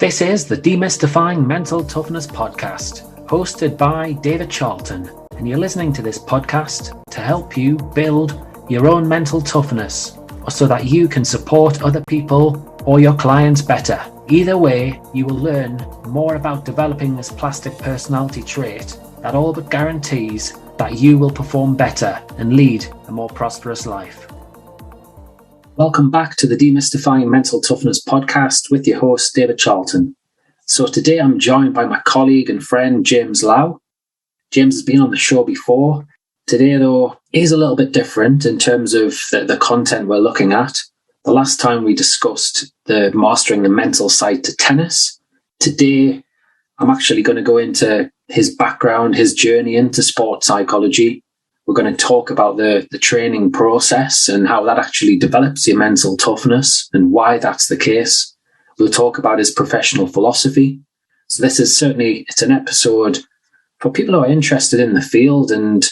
This is the Demystifying Mental Toughness podcast, hosted by David Charlton, and you're listening to this podcast to help you build your own mental toughness, so that you can support other people or your clients better. Either way, you will learn more about developing this plastic personality trait that all but guarantees that you will perform better and lead a more prosperous life. Welcome back to the Demystifying Mental Toughness podcast with your host, David Charlton. So today I'm joined by my colleague and friend, James Lau. James has been on the show before. Today, though, is a little bit different in terms of the content we're looking at. The last time we discussed the mastering the mental side to tennis. Today, I'm actually going to go into his background, his journey into sport psychology. We're going to talk about the training process and how that actually develops your mental toughness and why that's the case. We'll talk about his professional philosophy. So this is certainly, it's an episode for people who are interested in the field and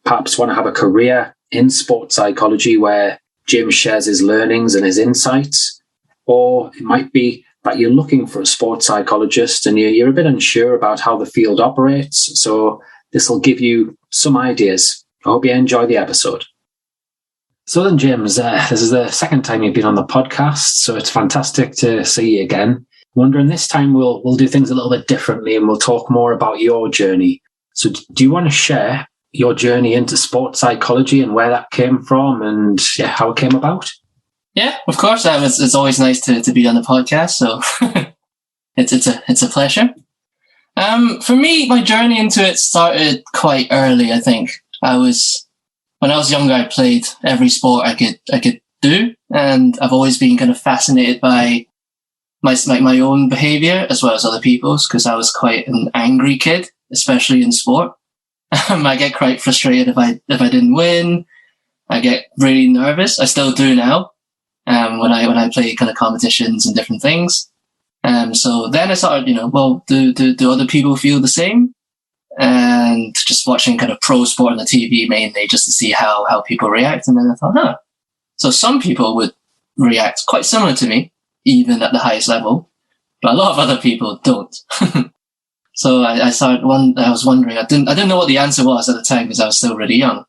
perhaps want to have a career in sport psychology where James shares his learnings and his insights. Or it might be that you're looking for a sports psychologist and you're a bit unsure about how the field operates. So this will give you some ideas. I hope you enjoy the episode. So then, James, this is the second time you've been on the podcast, so it's fantastic to see you again. Wondering this time we'll do things a little bit differently and we'll talk more about your journey. So do you want to share your journey into sports psychology and where that came from and how it came about? Yeah, of course. It's always nice to be on the podcast, so it's a pleasure. For me, my journey into it started quite early, I think. When I was younger, I played every sport I could do, and I've always been kind of fascinated by my own behavior as well as other people's, because I was quite an angry kid, especially in sport. I get quite frustrated if I didn't win. I get really nervous. I still do now, when I play kind of competitions and different things. So then I started, do other people feel the same? And just watching kind of pro sport on the TV mainly just to see how people react. And then I thought, so some people would react quite similar to me, even at the highest level, but a lot of other people don't. So I was wondering, I didn't know what the answer was at the time because I was still really young.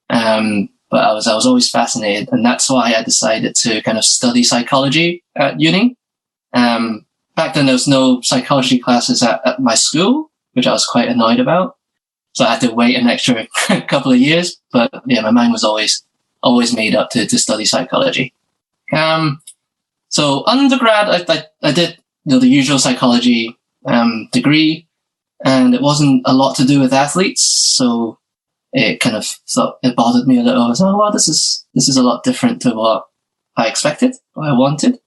But I was always fascinated, and that's why I decided to kind of study psychology at uni. Back then there was no psychology classes at my school, which I was quite annoyed about. So I had to wait an extra couple of years. But yeah, my mind was always made up to study psychology. So undergrad, I did the usual psychology degree, and it wasn't a lot to do with athletes. So it kind of it bothered me a little. I was like, well, this is a lot different to what I expected, what I wanted.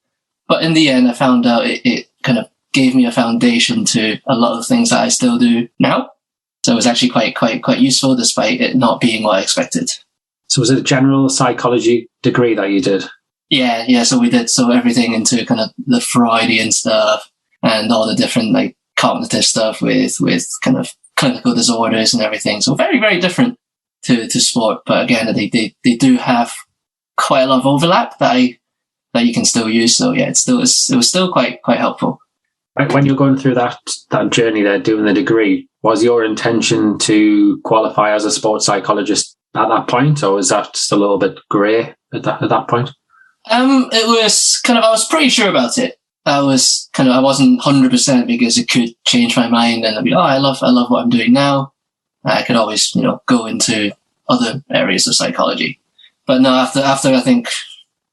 But in the end, I found out it kind of gave me a foundation to a lot of things that I still do now. So it was actually quite useful despite it not being what I expected. So was it a general psychology degree that you did? Yeah. So we did everything into kind of the Freudian stuff and all the different like cognitive stuff with kind of clinical disorders and everything. So very, very different to sport. But again, they do have quite a lot of overlap that you can still use. So yeah, it was still quite helpful. When you're going through that journey there, doing the degree, was your intention to qualify as a sports psychologist at that point, or was that just a little bit grey at that point? It was kind of, I was pretty sure about it. I wasn't 100% because it could change my mind and I'd be, I love what I'm doing now. I could always, go into other areas of psychology. But no, after I think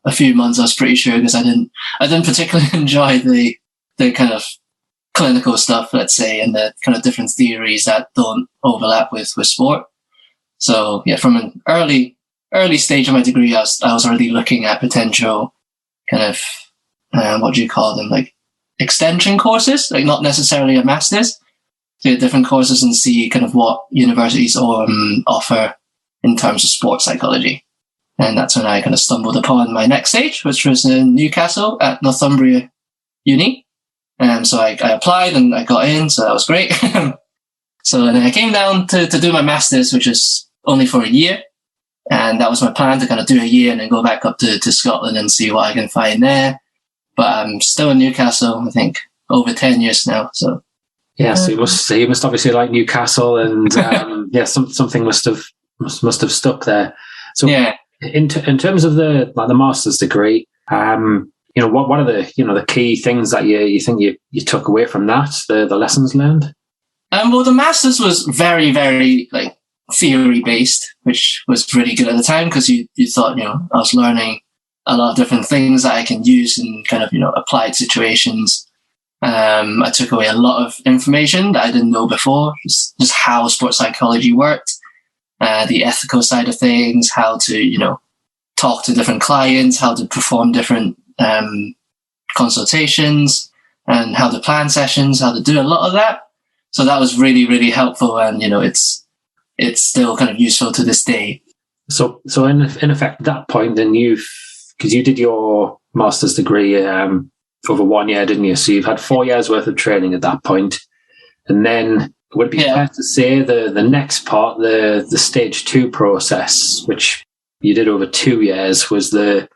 a few months, I was pretty sure because I didn't particularly enjoy the kind of clinical stuff, let's say, and the kind of different theories that don't overlap with sport. So yeah, from an early stage of my degree, I was already looking at potential kind of, what do you call them? Like extension courses, like not necessarily a master's, to get different courses and see kind of what universities offer in terms of sports psychology. And that's when I kind of stumbled upon my next stage, which was in Newcastle at Northumbria Uni. So I applied and I got in, so that was great. So then I came down to do my master's, which is only for a year. And that was my plan, to kind of do a year and then go back up to Scotland and see what I can find there. But I'm still in Newcastle, I think over 10 years now. So yeah, so you must obviously like Newcastle, and something must have stuck there. So yeah. in terms of the master's degree, what are the key things that you think you took away from that, the lessons learned? Well, the master's was very, very like theory based, which was really good at the time, because you thought, I was learning a lot of different things that I can use in kind of, applied situations. I took away a lot of information that I didn't know before, just how sports psychology worked, the ethical side of things, how to, talk to different clients, how to perform different consultations, and how to plan sessions, how to do a lot of that. So that was really, really helpful, and it's still kind of useful to this day. So in effect, at that point, then because you did your master's degree over 1 year, didn't you? So you've had 4 years worth of training at that point, and then would it be fair to say the next part, the stage 2 process, which you did over 2 years, was the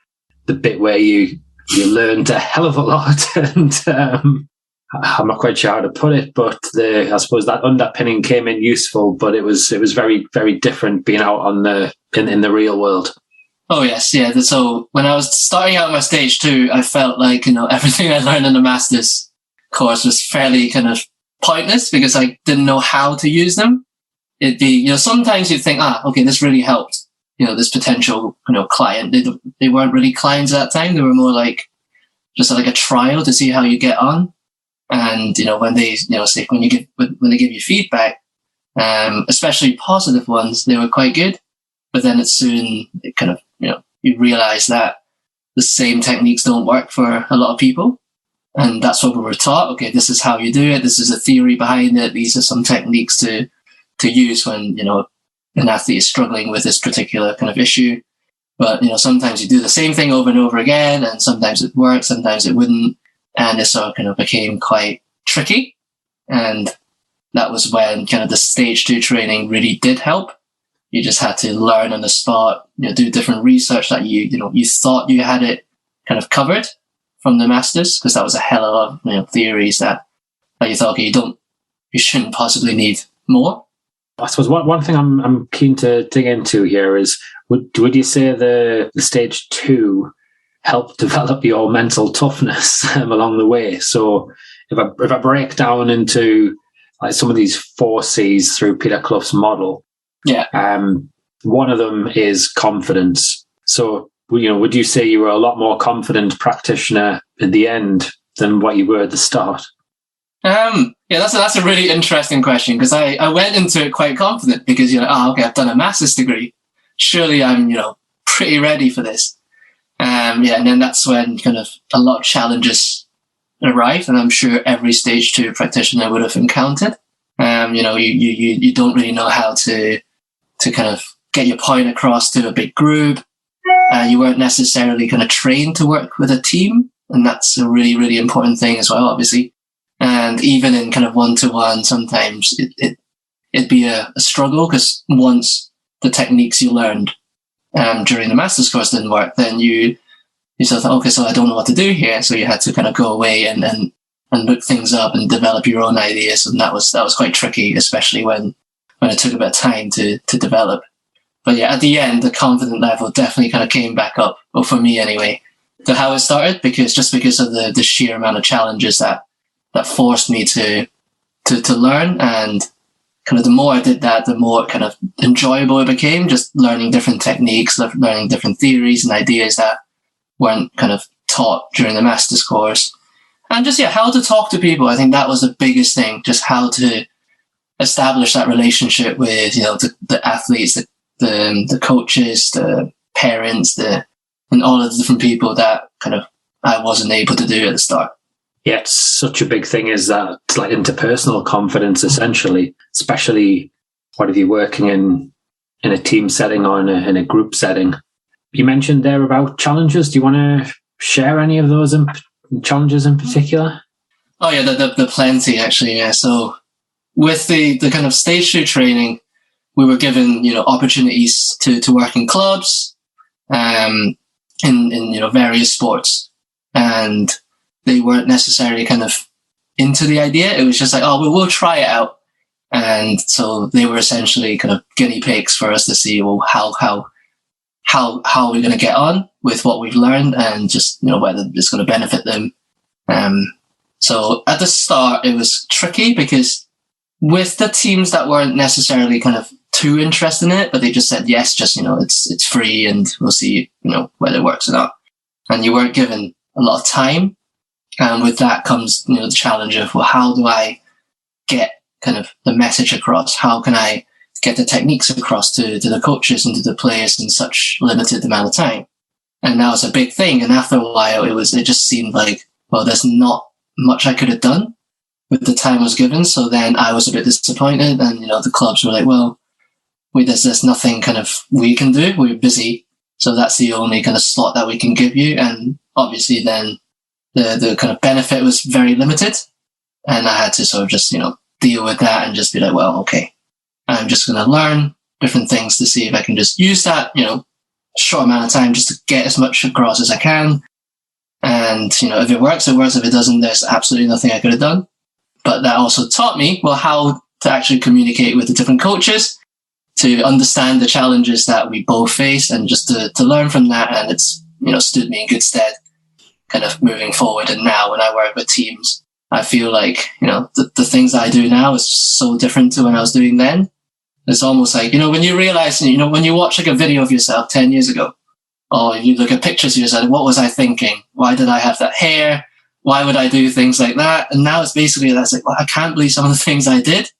bit where you learned a hell of a lot, and I'm not quite sure how to put it, but I suppose that underpinning came in useful, but it was very, very different being out on in the real world. Oh yes, yeah. So when I was starting out my stage 2, I felt like everything I learned in the master's course was fairly kind of pointless, because I didn't know how to use them. It'd be sometimes you'd think, okay, this really helped. This potential client. They weren't really clients at that time. They were more like just like a trial to see how you get on. And when they say when they give you feedback, especially positive ones, they were quite good. But then it kind of you realize that the same techniques don't work for a lot of people, and that's what we were taught. Okay, this is how you do it. This is a theory behind it. These are some techniques to use when an athlete is struggling with this particular kind of issue. But sometimes you do the same thing over and over again, and sometimes it works, sometimes it wouldn't. And it sort of kind of became quite tricky. And that was when kind of the stage 2 training really did help. You just had to learn on the spot, do different research that you thought you had it kind of covered from the masters, because that was a hell of a lot of theories that you thought, okay, you shouldn't possibly need more. I suppose one thing I'm keen to dig into here is, would you say the stage 2 help develop your mental toughness along the way? So if I break down into like some of these 4 C's through Peter Clough's model, one of them is confidence. So would you say you were a lot more confident practitioner at the end than what you were at the start? That's a really interesting question, because I went into it quite confident, because okay, I've done a master's degree, surely I'm pretty ready for this. And then that's when kind of a lot of challenges arrived, and I'm sure every stage 2 practitioner would have encountered. You don't really know how to kind of get your point across to a big group. You weren't necessarily kind of trained to work with a team, and that's a really, really important thing as well, obviously. And even in kind of one-to-one, sometimes it'd be a struggle, because once the techniques you learned during the master's course didn't work, then you sort of thought, okay, so I don't know what to do here. So you had to kind of go away and look things up and develop your own ideas. And that was quite tricky, especially when it took a bit of time to develop. But yeah, at the end, the confidence level definitely kind of came back up, or for me anyway, to how it started, because of the sheer amount of challenges that forced me to learn. And kind of the more I did that, the more kind of enjoyable it became, just learning different techniques, learning different theories and ideas that weren't kind of taught during the master's course. And just, how to talk to people. I think that was the biggest thing, just how to establish that relationship with, the athletes, the coaches, the parents, and all of the different people that kind of I wasn't able to do at the start. Yeah, it's such a big thing, is that it's like interpersonal confidence, essentially, especially if you're working in a team setting or in a group setting. You mentioned there about challenges. Do you want to share any of those challenges in particular? Oh yeah, the plenty actually. Yeah. So with the kind of stage 2 training, we were given opportunities to work in clubs, in various sports, and they weren't necessarily kind of into the idea. It was just like, oh, we'll try it out. And so they were essentially kind of guinea pigs for us to see, well, how are we going to get on with what we've learned, and just, whether it's going to benefit them. So at the start, it was tricky because with the teams that weren't necessarily kind of too interested in it, but they just said yes, just, it's free and we'll see, whether it works or not. And you weren't given a lot of time. And with that comes, the challenge of, well, how do I get kind of the message across? How can I get the techniques across to the coaches and to the players in such limited amount of time? And that was a big thing. And after a while, it just seemed like, well, there's not much I could have done with the time I was given. So then I was a bit disappointed, and, the clubs were like, well, there's nothing kind of we can do. We're busy. So that's the only kind of slot that we can give you. And obviously then the kind of benefit was very limited. And I had to sort of just, deal with that and just be like, well, okay, I'm just going to learn different things to see if I can just use that, short amount of time just to get as much across as I can. And, if it works, it works. If it doesn't, there's absolutely nothing I could have done. But that also taught me, well, how to actually communicate with the different coaches, to understand the challenges that we both face, and just to learn from that. And it's, stood me in good stead kind of moving forward. And now when I work with teams, I feel like, the things that I do now is so different to when I was doing then. It's almost like, when you realize, when you watch like a video of yourself 10 years ago, or you look at pictures of yourself, what was I thinking? Why did I have that hair? Why would I do things like that? And now it's basically, that's like, well, I can't believe some of the things I did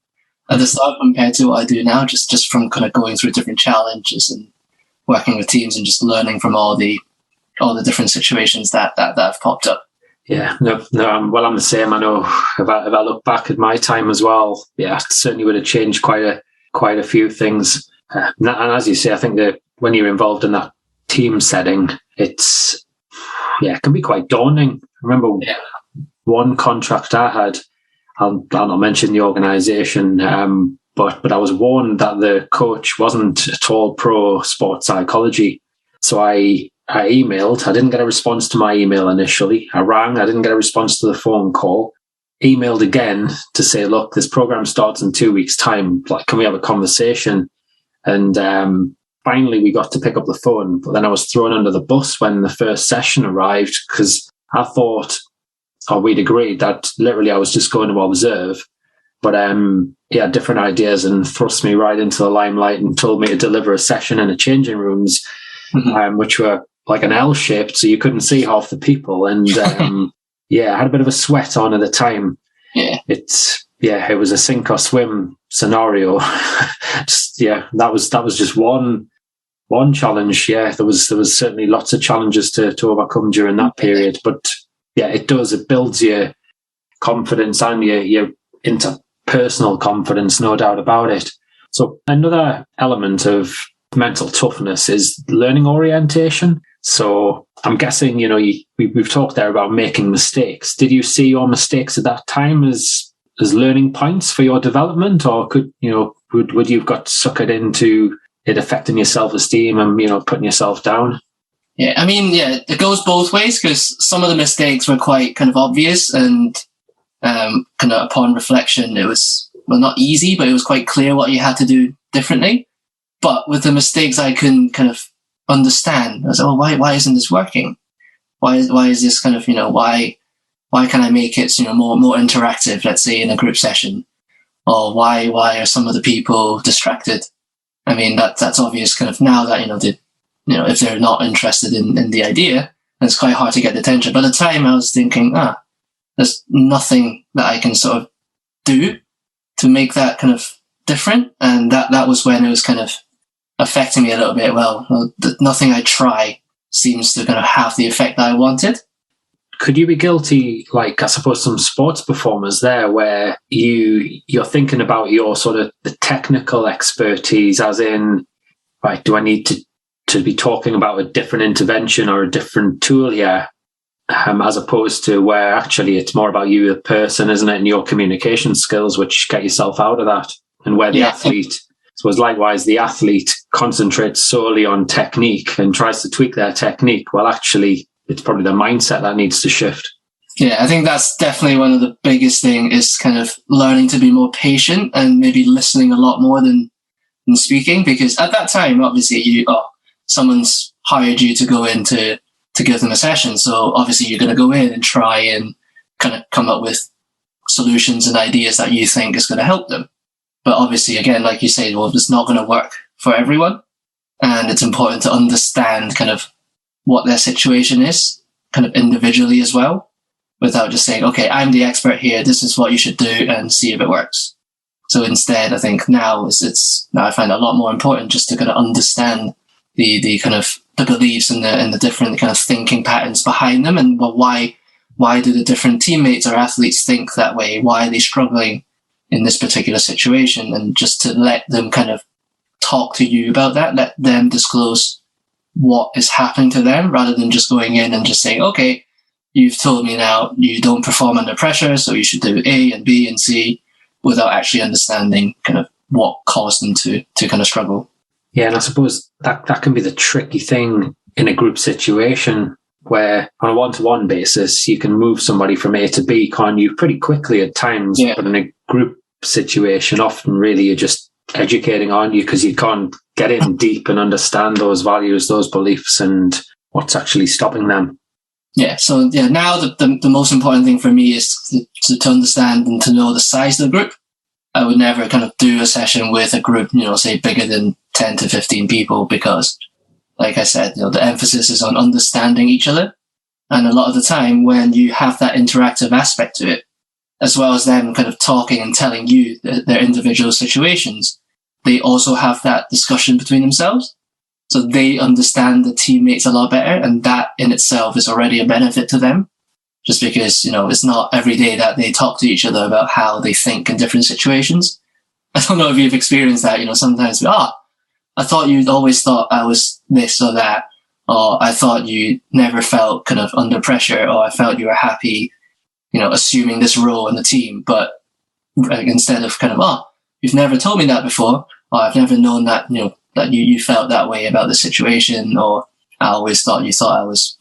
at the start compared to what I do now, just from kind of going through different challenges and working with teams and just learning from all the different situations that have popped up. Yeah, no, well, I'm the same. I know if I look back at my time as well, yeah, it certainly would have changed quite a few things. And as you say, I think that when you're involved in that team setting, it can be quite daunting. I remember one contract I had, I'll not mention the organisation, but I was warned that the coach wasn't at all pro sport psychology. So I emailed. I didn't get a response to my email initially. I rang. I didn't get a response to the phone call. Emailed again to say, look, this program starts in 2 weeks' time. Like, can we have a conversation? And finally, we got to pick up the phone. But then I was thrown under the bus when the first session arrived, because I thought, we'd agreed that literally I was just going to observe. But he had different ideas and thrust me right into the limelight and told me to deliver a session in the changing rooms, which were like an L-shaped, so you couldn't see half the people. And I had a bit of a sweat on at the time. Yeah, it was a sink or swim scenario. That was just one challenge. Yeah, there was certainly lots of challenges to overcome during that period. But yeah, it builds your confidence and your interpersonal confidence, no doubt about it. So another element of mental toughness is learning orientation. So I'm guessing, we've talked there about making mistakes. Did you see your mistakes at that time as learning points for your development, or would you've got suckered into it affecting your self-esteem and, putting yourself down? Yeah, I mean, it goes both ways, because some of the mistakes were quite kind of obvious, and kind of upon reflection, it was, well, not easy, but it was quite clear what you had to do differently. But with the mistakes I couldn't kind of understand, I was like, well, why isn't this working? Why is this kind of, why can I make it, more interactive, let's say in a group session? Or why are some of the people distracted? I mean, that's obvious kind of now that, if they're not interested in the idea, then it's quite hard to get attention. But at the time I was thinking, there's nothing that I can sort of do to make that kind of different. And that was when it was kind of affecting me a little bit. Well, nothing I try seems to kind of have the effect that I wanted. Could you be guilty, like, I suppose, some sports performers there where you're thinking about your sort of the technical expertise, as in, right, do I need to be talking about a different intervention or a different tool here, as opposed to where actually it's more about you, the person, isn't it, and your communication skills, which get yourself out of that, and where the athlete, I suppose likewise, the athlete concentrates solely on technique and tries to tweak their technique. Well, actually, it's probably the mindset that needs to shift. Yeah, I think that's definitely one of the biggest thing is kind of learning to be more patient and maybe listening a lot more than speaking, because at that time, obviously, someone's hired you to go in to give them a session. So obviously you're going to go in and try and kind of come up with solutions and ideas that you think is going to help them. But obviously, again, like you say, well, it's not going to work for everyone. And it's important to understand kind of what their situation is, kind of individually as well, without just saying, okay, I'm the expert here, this is what you should do, and see if it works. So instead, I think now I find it a lot more important just to kind of understand the kind of the beliefs and the different kind of thinking patterns behind them, and why do the different teammates or athletes think that way? Why are they struggling in this particular situation? And just to let them kind of talk to you about that, let them disclose what is happening to them, rather than just going in and just saying, okay, you've told me now you don't perform under pressure, so you should do A and B and C, without actually understanding kind of what caused them to kind of struggle. Yeah, and I suppose that can be the tricky thing in a group situation, where on a one-to-one basis, you can move somebody from A to B, can't you, pretty quickly at times. Yeah. But in a group situation, often really you're just educating on you, because you can't get in deep and understand those values, those beliefs, and what's actually stopping them. Yeah, so yeah, now the most important thing for me is to understand and to know the size of the group. I would never kind of do a session with a group, say bigger than 10 to 15 people, because like I said, the emphasis is on understanding each other. And a lot of the time when you have that interactive aspect to it, as well as them kind of talking and telling you their individual situations, they also have that discussion between themselves. So they understand the teammates a lot better, and that in itself is already a benefit to them. Just because, it's not every day that they talk to each other about how they think in different situations. I don't know if you've experienced that, sometimes, I thought you'd always thought I was this or that, or I thought you never felt kind of under pressure, or I felt you were happy, assuming this role in the team. But instead of kind of, you've never told me that before, or I've never known that, that you felt that way about the situation, or I always thought you thought I was,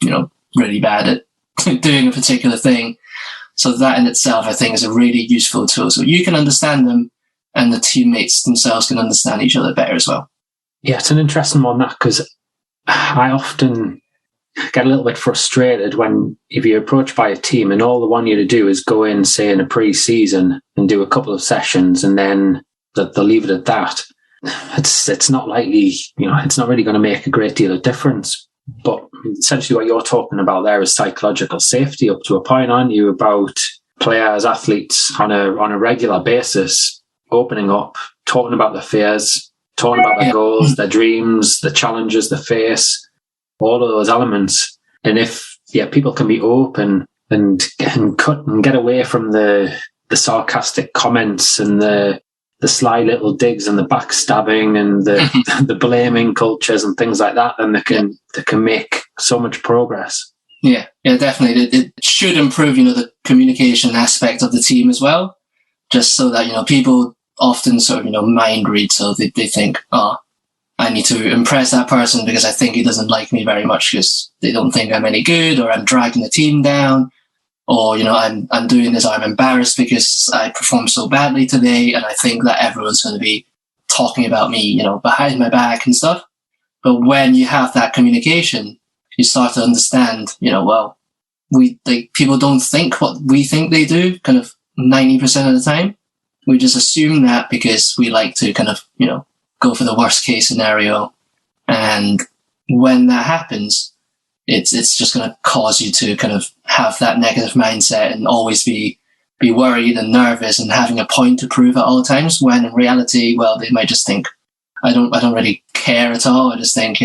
really bad at doing a particular thing. So that in itself, I think, is a really useful tool. So you can understand them, and the teammates themselves can understand each other better as well. Yeah, it's an interesting one, that, because I often get a little bit frustrated if you're approached by a team and all they want you to do is go in, say, in a pre-season and do a couple of sessions, and then they'll leave it at that. It's not likely, it's not really going to make a great deal of difference. But essentially what you're talking about there is psychological safety up to a point, aren't you, about players, athletes on a regular basis opening up, talking about their fears, talking about their goals, their dreams, the challenges they face, all of those elements. And if people can be open and cut and get away from the sarcastic comments and the sly little digs and the backstabbing and the blaming cultures and things like that, then they can make so much progress. Yeah, definitely. It should improve, the communication aspect of the team as well, just so that, people often sort of, mind read. So they think, I need to impress that person because I think he doesn't like me very much because they don't think I'm any good, or I'm dragging the team down, or, I'm doing this, or I'm embarrassed because I performed so badly today, and I think that everyone's going to be talking about me, behind my back and stuff. But when you have that communication, you start to understand, people don't think what we think they do, kind of 90% of the time. We just assume that because we like to kind of, go for the worst case scenario. And when that happens, it's just going to cause you to kind of have that negative mindset and always be worried and nervous and having a point to prove at all times, when in reality, well, they might just think, I don't really care at all. I just think,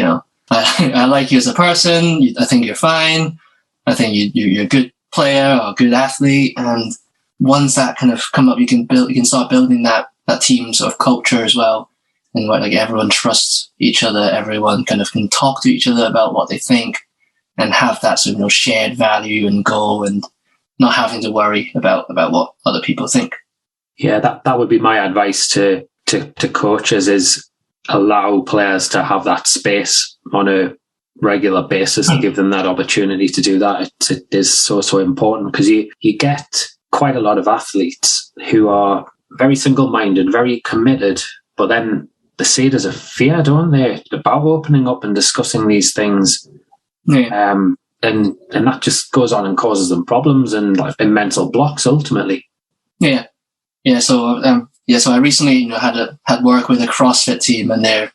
I like you as a person. I think you're fine. I think you're a good player or a good athlete. And once that kind of come up, you can start building that team sort of culture as well. And where everyone trusts each other, everyone kind of can talk to each other about what they think and have that sort of shared value and goal, and not having to worry about what other people think. Yeah, that would be my advice to coaches, is allow players to have that space on a regular basis to give them that opportunity to do that. It is so important, because you get quite a lot of athletes who are very single-minded, very committed, but then they see it as a fear, don't they, about opening up and discussing these things. Yeah. And that just goes on and causes them problems and mental blocks ultimately. Yeah. So I recently had work with a CrossFit team, and they're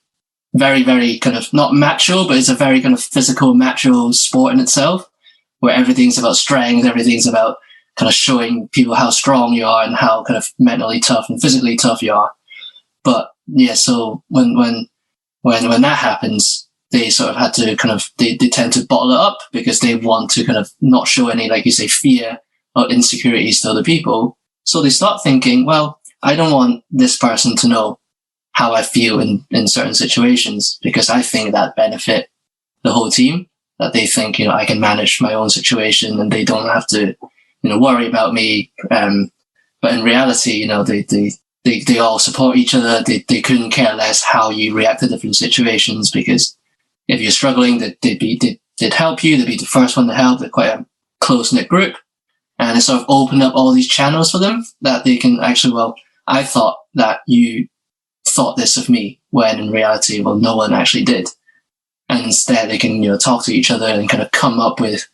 very, very kind of not macho, but it's a very kind of physical, macho sport in itself, where everything's about strength, everything's about kind of showing people how strong you are and how kind of mentally tough and physically tough you are. But yeah, so when that happens, they sort of had to kind of, they tend to bottle it up because they want to kind of not show any, like you say, fear or insecurities to other people. So they start thinking, well, I don't want this person to know how I feel in certain situations, because I think that benefit the whole team, that they think, I can manage my own situation and they don't have to, worry about me. But in reality, they all support each other. They couldn't care less how you react to different situations, because if you're struggling, they'd help you. They'd be the first one to help. They're quite a close-knit group. And it sort of opened up all these channels for them that they can actually, well, I thought that you thought this of me, when in reality, well, no one actually did. And instead they can, talk to each other and kind of come up with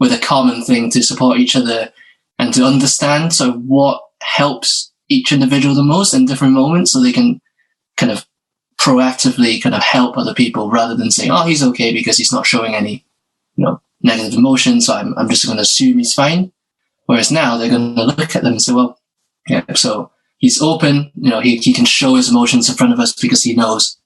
a common thing to support each other and to understand sort of what helps each individual the most in different moments, so they can kind of proactively kind of help other people, rather than saying, oh, he's okay because he's not showing any, negative emotions, so I'm just going to assume he's fine. Whereas now they're going to look at them and say, well, yeah, so he's open, he can show his emotions in front of us because he knows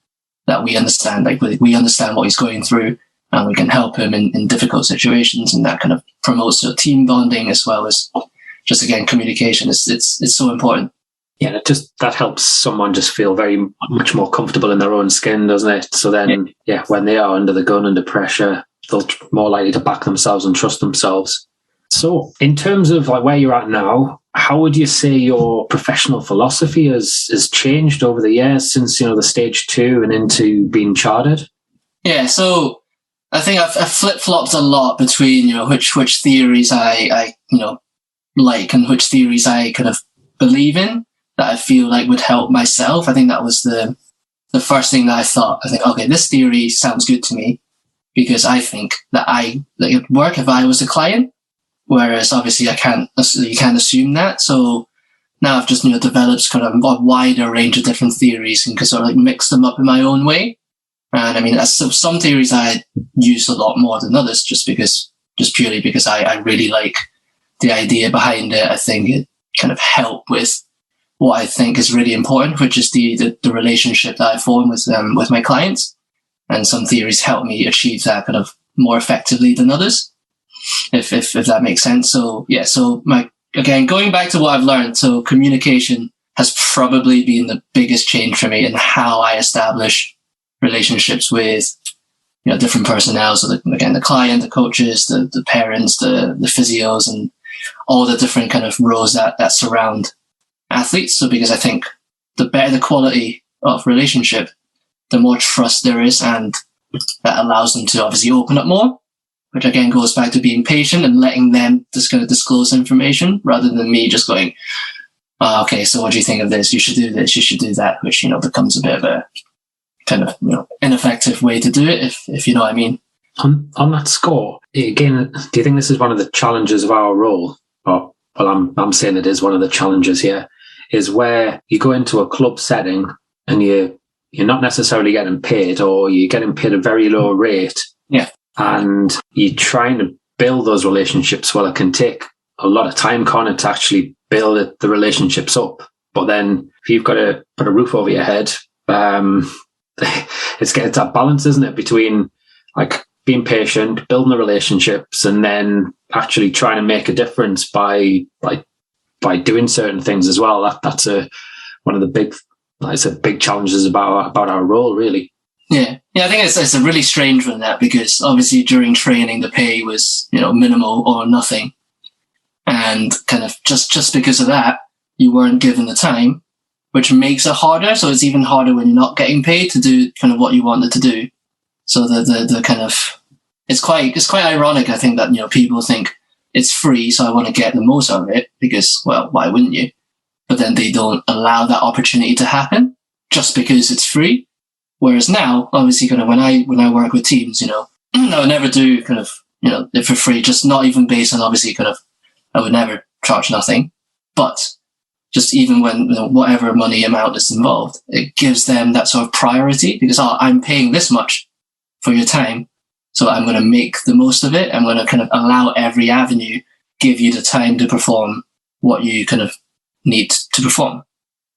that we understand, like we understand what he's going through, and we can help him in difficult situations. And that kind of promotes team bonding, as well as just, again, communication. It's so important. Yeah, that helps someone just feel very much more comfortable in their own skin, doesn't it? So then, when they are under the gun, under pressure, they'll more likely to back themselves and trust themselves. So in terms of where you're at now, how would you say your professional philosophy has changed over the years since, the stage 2 and into being chartered? Yeah, so I think I've flip-flopped a lot between, which theories I like and which theories I kind of believe in, that I feel like would help myself. I think that was the first thing that I thought. I think, okay, this theory sounds good to me, because I think that it would work if I was a client. Whereas obviously you can't assume that. So now I've just, developed kind of a wider range of different theories and can sort of mix them up in my own way. And I mean, some theories I use a lot more than others, just purely because I really like the idea behind it. I think it kind of helped with what I think is really important, which is the relationship that I form with my clients. And some theories help me achieve that kind of more effectively than others, if that makes sense. So yeah, so again, going back to what I've learned, so communication has probably been the biggest change for me in how I establish relationships with, different personnel. So the client, the coaches, the parents, the physios, and all the different kind of roles that surround athletes. So because I think the better the quality of relationship, the more trust there is, and that allows them to obviously open up more, which again goes back to being patient and letting them just kind of disclose information, rather than me just going, oh, okay, so what do you think of this? You should do this, you should do that, which, becomes a bit of a kind of, ineffective way to do it, if you know what I mean. On that score, again, do you think this is one of the challenges of our role? Well, I'm saying it is one of the challenges here, is where you go into a club setting and you're not necessarily getting paid, or you're getting paid a very low rate. Yeah. And you're trying to build those relationships. Well, it can take a lot of time, can't it, to actually build the relationships up. But then if you've got to put a roof over your head, it's that balance, isn't it, between being patient, building the relationships, and then actually trying to make a difference by doing certain things as well. That's one of the big challenges about our role, really. Yeah, I think it's a really strange one, that, because obviously during training the pay was minimal or nothing, and kind of just because of that you weren't given the time, which makes it harder. So it's even harder when you're not getting paid to do kind of what you wanted to do. So the kind of it's quite ironic, I think, that, people think it's free, so I want to get the most out of it because, well, why wouldn't you? But then they don't allow that opportunity to happen just because it's free. Whereas now, obviously, kind of when I work with teams, I would never do kind of, it for free, just not even based on, obviously, kind of, I would never charge nothing. But just even when, whatever money amount is involved, it gives them that sort of priority because, I'm paying this much for your time, so I'm going to make the most of it. I'm going to kind of allow every avenue, give you the time to perform what you kind of need to perform,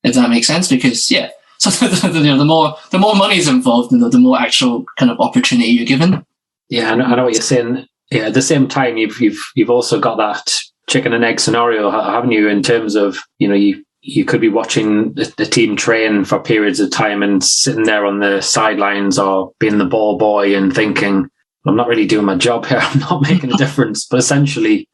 if that makes sense. Because, yeah, so the more money is involved, the more actual kind of opportunity you're given. Yeah, I know what you're saying. Yeah, at the same time, you've also got that chicken and egg scenario, haven't you? In terms of, you could be watching the team train for periods of time and sitting there on the sidelines or being the ball boy and thinking, I'm not really doing my job here. I'm not making a difference. But essentially,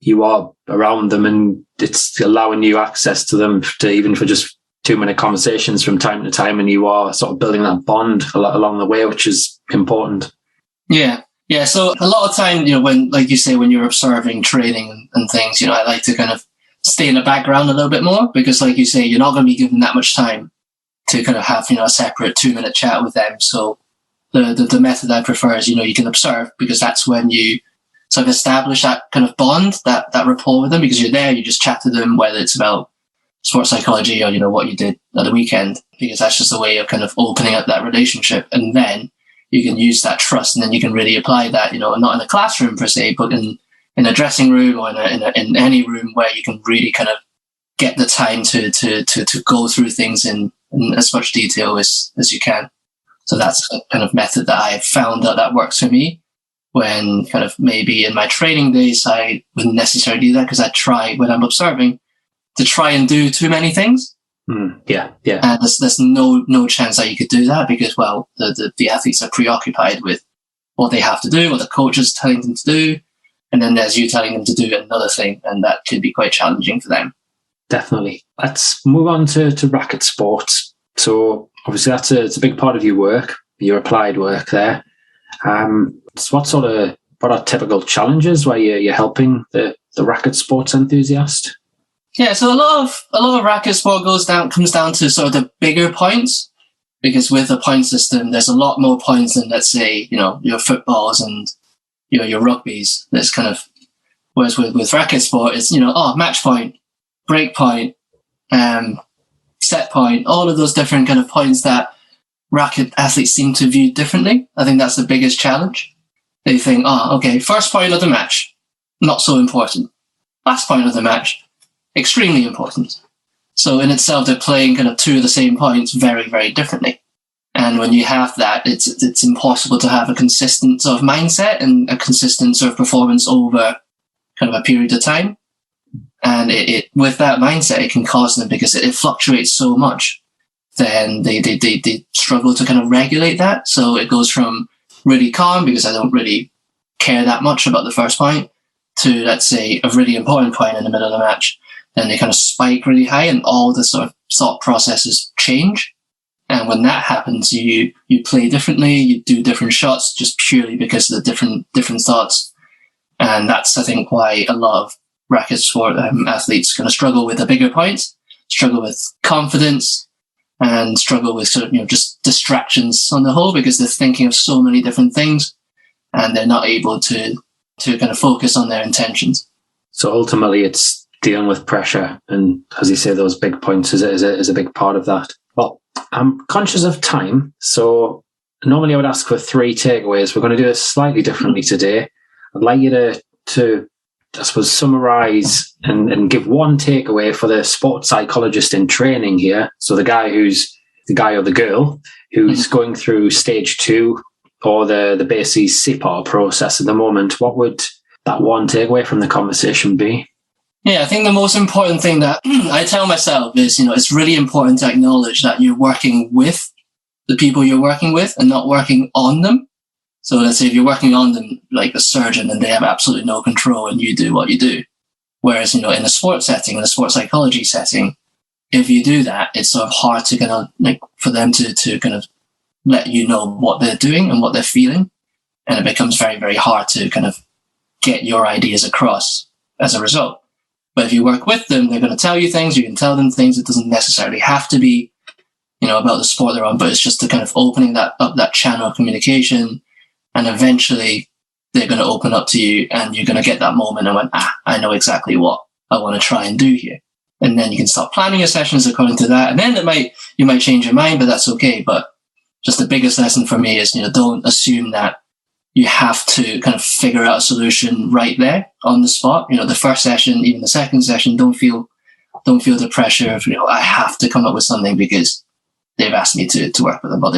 you are around them and it's allowing you access to them to even for just 2-minute conversations from time to time. And you are sort of building that bond along the way, which is important. Yeah. Yeah. So a lot of time, when, like you say, when you're observing training and things, I like to kind of stay in the background a little bit more because, like you say, you're not going to be given that much time to kind of have, a separate 2-minute chat with them. So the method I prefer is, you can observe because that's when you sort of establish that kind of bond, that rapport with them because you're there, you just chat to them, whether it's about sports psychology or, what you did at the weekend, because that's just a way of kind of opening up that relationship. And then you can use that trust and then you can really apply that, not in a classroom per se, but in a dressing room or in any room where you can really kind of get the time to go through things in as much detail as you can. So that's a kind of method that I've found that works for me. When kind of maybe in my training days, I wouldn't necessarily do that because I try, when I'm observing, to try and do too many things. Yeah. And there's no chance that you could do that because, well, the athletes are preoccupied with what they have to do, what the coach is telling them to do. And then there's you telling them to do another thing. And that could be quite challenging for them. Definitely. Let's move on to racket sports. So obviously it's a big part of your work, your applied work there. So what are typical challenges where you're helping the racket sports enthusiast? Yeah, so a lot of racket sport comes down to sort of the bigger points, because with the point system, there's a lot more points than, let's say, your footballs and your rugbies. There's kind of, whereas with racket sport, it's match point, break point, set point, all of those different kind of points that racket athletes seem to view differently. I think that's the biggest challenge. They think, okay, first point of the match, not so important. Last point of the match, extremely important. So in itself, they're playing kind of two of the same points very, very differently. And when you have that, it's impossible to have a consistent sort of mindset and a consistent sort of performance over kind of a period of time. And it with that mindset, it can cause them, because it fluctuates so much, then they struggle to kind of regulate that. So it goes from really calm, because I don't really care that much about the first point, to, let's say, a really important point in the middle of the match. Then they kind of spike really high and all the sort of thought processes change. And when that happens, you play differently, you do different shots just purely because of the different thoughts. And that's, I think, why a lot of racket sport athletes kind of struggle with the bigger points, struggle with confidence, and struggle with sort of, just distractions on the whole, because they're thinking of so many different things and they're not able to kind of focus on their intentions. So ultimately it's dealing with pressure, and as you say, those big points is a big part of that. Well, I'm conscious of time, so normally I would ask for 3 takeaways. We're going to do this slightly differently today. I'd like you to I suppose, summarize and give one takeaway for the sport psychologist in training here. So the guy or the girl who's going through stage 2 or the basic CPAR process at the moment. What would that one takeaway from the conversation be? Yeah, I think the most important thing that I tell myself is, it's really important to acknowledge that you're working with the people you're working with and not working on them. So let's say if you're working on them like a surgeon and they have absolutely no control and you do what you do. Whereas, in a sports setting, in a sports psychology setting, if you do that, it's sort of hard to kind of for them to kind of let you know what they're doing and what they're feeling. and it becomes very, very hard to kind of get your ideas across as a result. But if you work with them, they're going to tell you things, you can tell them things. It doesn't necessarily have to be, about the sport they're on, but it's just the kind of opening that channel of communication, and eventually they're going to open up to you, and you're going to get that moment and went, I know exactly what I want to try and do here. And then you can start planning your sessions according to that. And then you might change your mind, but that's okay. But just the biggest lesson for me is, don't assume that you have to kind of figure out a solution right there on the spot. The first session, even the second session, don't feel the pressure of, I have to come up with something because they've asked me to work with them, or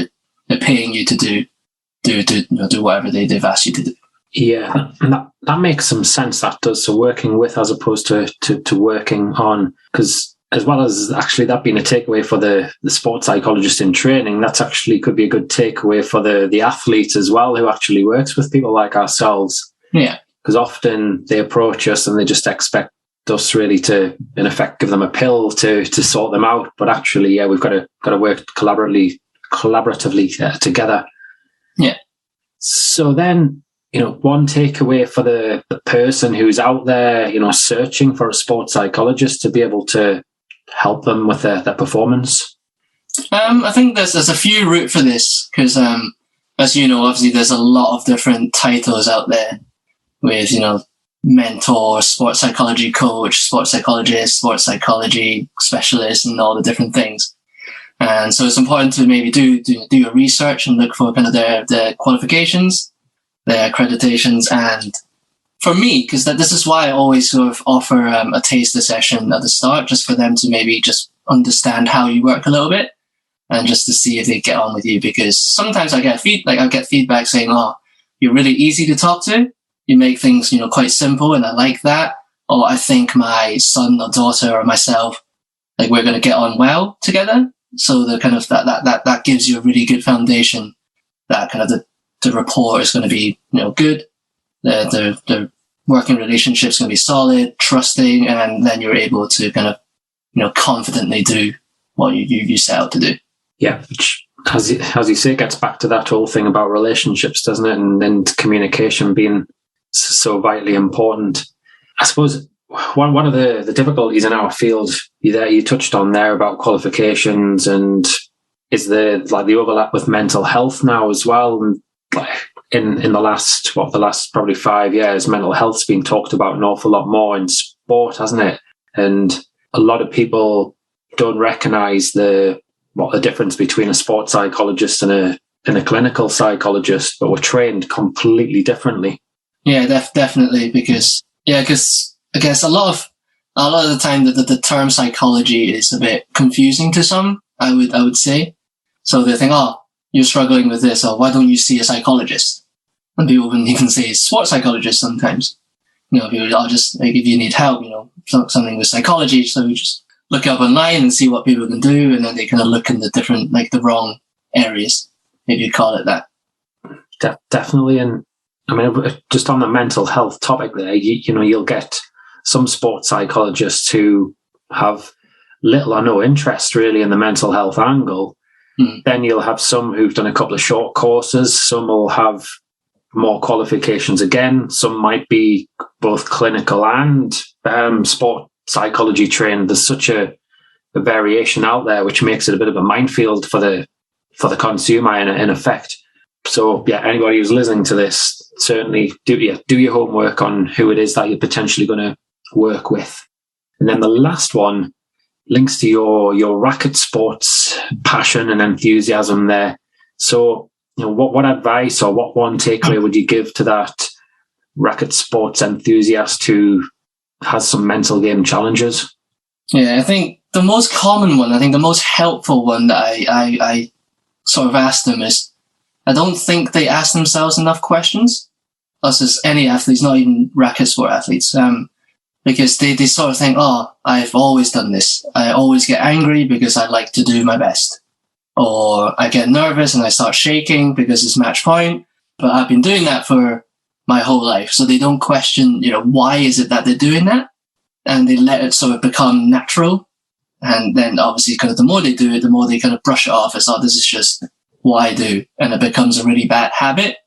they're paying you to do whatever they've asked you to do. Yeah, and that makes some sense. That does. So working with as opposed to working on, because as well as actually that being a takeaway for the sports psychologist in training, that's actually could be a good takeaway for the athlete as well, who actually works with people like ourselves. Yeah, because often they approach us and they just expect us really to, in effect, give them a pill to sort them out. But actually, yeah, we've got to work collaboratively together. Yeah. So then, one takeaway for the person who's out there, searching for a sports psychologist to be able to help them with their performance? I think there's a few routes for this, because as you know, obviously there's a lot of different titles out there with, mentor, sports psychology coach, sports psychologist, sports psychology specialist, and all the different things. And so it's important to maybe do your research and look for kind of their qualifications, their accreditations. And for me, because this is why I always sort of offer a taster session at the start, just for them to maybe just understand how you work a little bit, and just to see if they get on with you. Because sometimes I get feedback saying, "Oh, you're really easy to talk to. You make things, quite simple, and I like that." Or I think my son or daughter or myself, we're going to get on well together. So the kind of that gives you a really good foundation. That kind of the rapport is going to be, good. The working relationship is going to be solid, trusting, and then you're able to kind of, confidently do what you set out to do. Yeah, which, as you say, gets back to that whole thing about relationships, doesn't it? And communication being so vitally important. I suppose one of the difficulties in our field you touched on there about qualifications, and is the overlap with mental health now as well. And in the last probably 5 years, mental health's been talked about an awful lot more in sport, hasn't it? And a lot of people don't recognise the difference between a sports psychologist and a clinical psychologist, but we're trained completely differently. Yeah, definitely, because I guess a lot of the time the term psychology is a bit confusing to some. I would say, so they think, "Oh, you're struggling with this, or why don't you see a psychologist?" And people can even say sports psychologist sometimes. People are just if you need help, something with psychology, so you just look up online and see what people can do, and then they kind of look in the different, the wrong areas, if you call it that. Definitely. And I mean, just on the mental health topic there, you'll get some sports psychologists who have little or no interest really in the mental health angle. Then you'll have some who've done a couple of short courses. Some will have more qualifications again. Some might be both clinical and sport psychology trained. There's such a variation out there, which makes it a bit of a minefield for the consumer in effect. So yeah, anybody who's listening to this, certainly do your homework on who it is that you're potentially going to work with. And then the last one links to your racket sports passion and enthusiasm there. So, what advice or what one takeaway would you give to that racket sports enthusiast who has some mental game challenges? Yeah, I think the most common one, the most helpful one that I sort of asked them is, I don't think they ask themselves enough questions. Us as any athletes, not even racket sport athletes, because they sort of think, "Oh, I've always done this. I always get angry because I like to do my best. Or I get nervous and I start shaking because it's match point, but I've been doing that for my whole life." So they don't question, why is it that they're doing that? And they let it sort of become natural. And then obviously kind of the more they do it, the more they kind of brush it off as, "Oh, this is just what I do." And it becomes a really bad habit.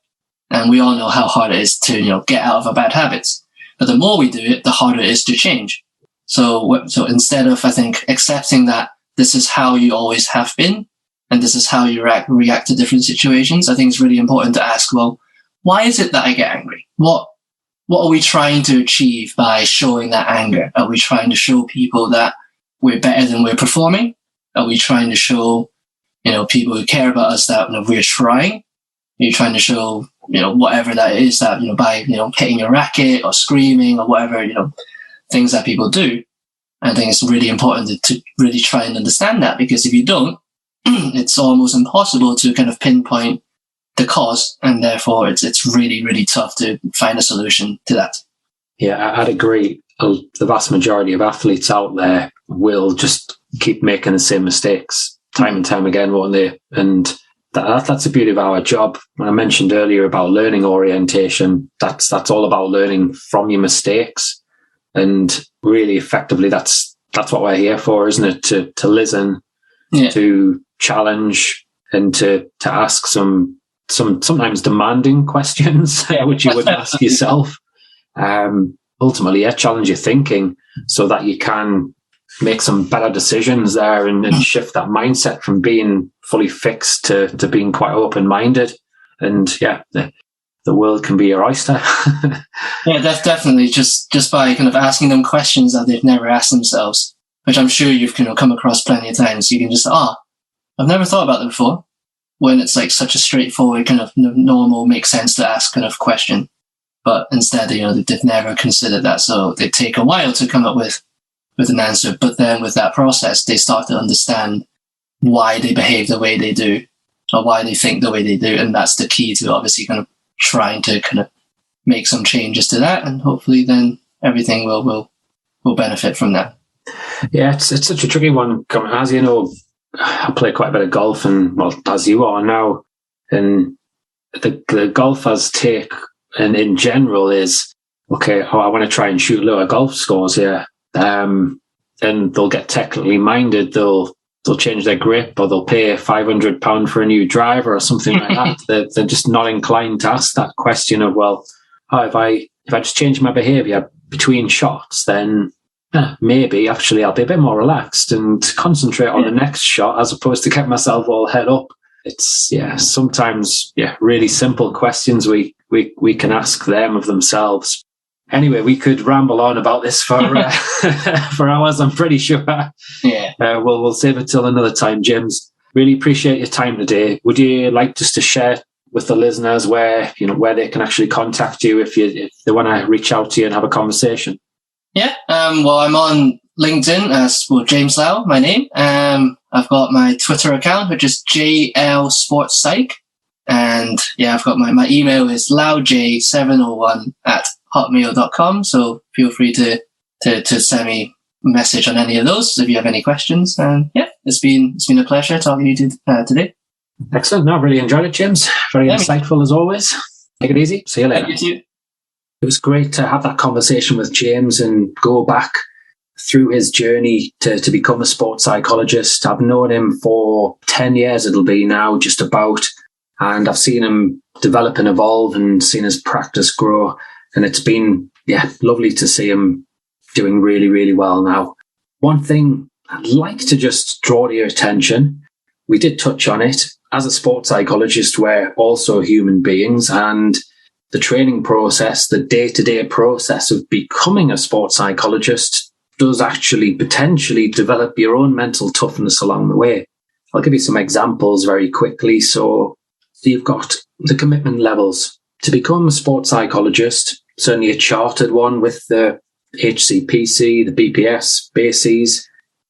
And we all know how hard it is to, get out of our bad habits. But the more we do it, the harder it is to change. So instead of, I think, accepting that this is how you always have been, and this is how you react to different situations, I think it's really important to ask, well, why is it that I get angry? What are we trying to achieve by showing that anger? Are we trying to show people that we're better than we're performing? Are we trying to show, people who care about us that we're trying? Are you trying to show, whatever that is that, by, hitting your racket or screaming or whatever, things that people do? I think it's really important to really try and understand that, because if you don't, it's almost impossible to kind of pinpoint the cause, and therefore it's really, really tough to find a solution to that. Yeah, I'd agree. The vast majority of athletes out there will just keep making the same mistakes time and time again, won't they? And that's the beauty of our job. When I mentioned earlier about learning orientation, that's all about learning from your mistakes. And really effectively, that's what we're here for, isn't it? To listen, to challenge, and to ask some sometimes demanding questions, which you wouldn't ask yourself. Ultimately, challenge your thinking so that you can make some better decisions there and shift that mindset from being fully fixed to being quite open-minded. And the world can be your oyster. Yeah, definitely. Just by kind of asking them questions that they've never asked themselves, which I'm sure you've come across plenty of times. You can just, I've never thought about that before. When it's like such a straightforward kind of normal, makes sense to ask kind of question. But instead, they've never considered that. So they take a while to come up with an answer. But then with that process, they start to understand why they behave the way they do, or why they think the way they do. And that's the key to obviously kind of trying to kind of make some changes to that. And hopefully then everything will benefit from that. Yeah, it's such a tricky one. As you know, I play quite a bit of golf, and as you are now, and the golfer's take, and in general, is okay. I want to try and shoot lower golf scores here, and they'll get technically minded. They'll change their grip, or they'll pay £500 for a new driver or something like that. They're just not inclined to ask that question of, if I just change my behaviour between shots, then maybe actually I'll be a bit more relaxed and concentrate on the next shot as opposed to get myself all head up. It's sometimes really simple questions we can ask them of themselves. Anyway, we could ramble on about this for for hours, I'm pretty sure. Yeah. We'll save it till another time, James. Really appreciate your time today. Would you like just to share with the listeners where they can actually contact you if they want to reach out to you and have a conversation? Yeah. Well, I'm on LinkedIn as James Lau, my name. I've got my Twitter account, which is JL Sport Psych. And I've got my email is lauj701@hotmail.com. So feel free to send me a message on any of those if you have any questions. And it's been a pleasure talking to you today. Excellent. No, I really enjoyed it, James. Very insightful as always. Take it easy. See you later. Thank you too. It was great to have that conversation with James and go back through his journey to become a sports psychologist. I've known him for 10 years, it'll be now, just about. And I've seen him develop and evolve and seen his practice grow. And it's been, lovely to see him doing really, really well now. One thing I'd like to just draw to your attention, we did touch on it. As a sports psychologist, we're also human beings, and the training process, the day-to-day process of becoming a sports psychologist does actually potentially develop your own mental toughness along the way. I'll give you some examples very quickly. So you've got the commitment levels. To become a sports psychologist, certainly a chartered one with the HCPC, the BPS, BASES,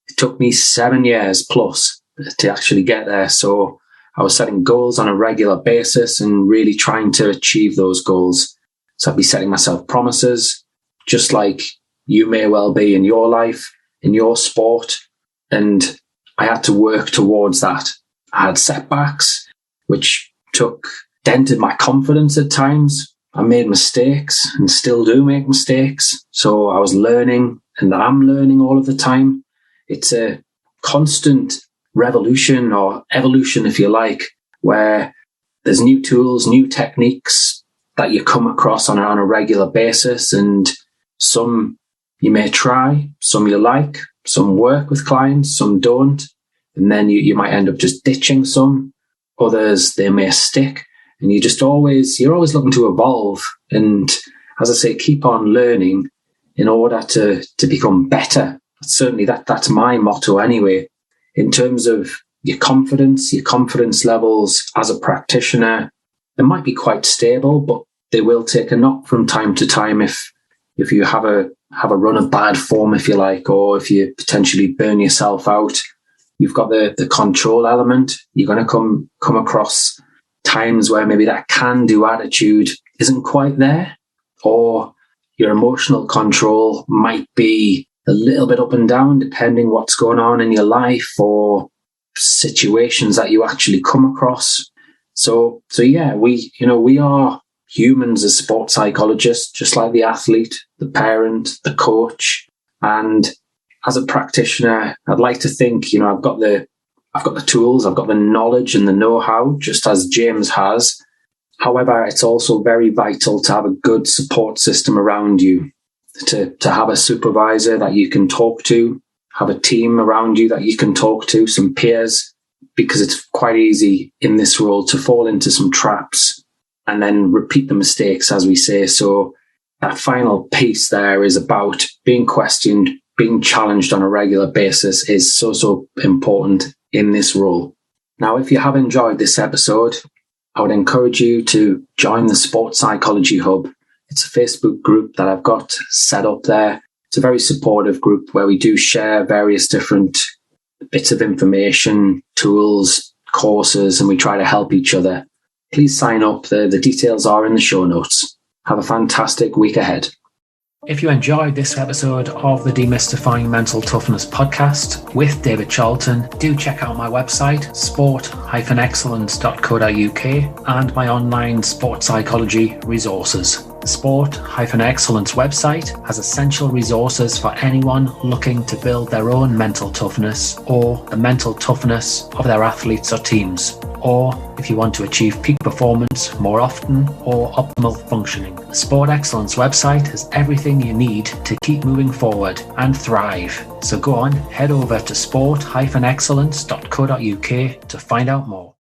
it took me 7 years plus to actually get there. So I was setting goals on a regular basis and really trying to achieve those goals. So I'd be setting myself promises, just like you may well be in your life, in your sport. And I had to work towards that. I had setbacks, which dented my confidence at times. I made mistakes and still do make mistakes. So I was learning, and I'm learning all of the time. It's a constant revolution or evolution, if you like, where there's new tools, new techniques, that you come across on a regular basis, and some you may try, some you like, some work with clients, some don't, and then you might end up just ditching some. Others, they may stick, and you're always looking to evolve, and as I say, keep on learning in order to become better. Certainly that's my motto anyway. In terms of your confidence levels as a practitioner, they might be quite stable, but they will take a knock from time to time if you have a run of bad form, if you like, or if you potentially burn yourself out. You've got the control element. You're going to come across times where maybe that can-do attitude isn't quite there, or your emotional control might be a little bit up and down depending what's going on in your life or situations that you actually come across. So yeah, we are humans as sport psychologists, just like the athlete, the parent, the coach. And as a practitioner, I'd like to think, I've got the tools, I've got the knowledge and the know-how, just as James has. However, it's also very vital to have a good support system around you, to have a supervisor that you can talk to, have a team around you that you can talk to, some peers, because it's quite easy in this role to fall into some traps and then repeat the mistakes, as we say. So that final piece there is about being questioned, being challenged on a regular basis is so important in this role. Now, if you have enjoyed this episode, I would encourage you to join the Sport Psychology Hub. It's a Facebook group that I've got set up there. It's a very supportive group where we do share various different bits of information, tools, courses, and we try to help each other. Please sign up. The details are in the show notes. Have a fantastic week ahead. If you enjoyed this episode of the Demystifying Mental Toughness podcast with David Charlton, do check out my website, sport-excellence.co.uk, and my online sport psychology resources. The Sport Excellence website has essential resources for anyone looking to build their own mental toughness or the mental toughness of their athletes or teams, or if you want to achieve peak performance more often or optimal functioning. The Sport Excellence website has everything you need to keep moving forward and thrive. So go on, head over to sport-excellence.co.uk to find out more.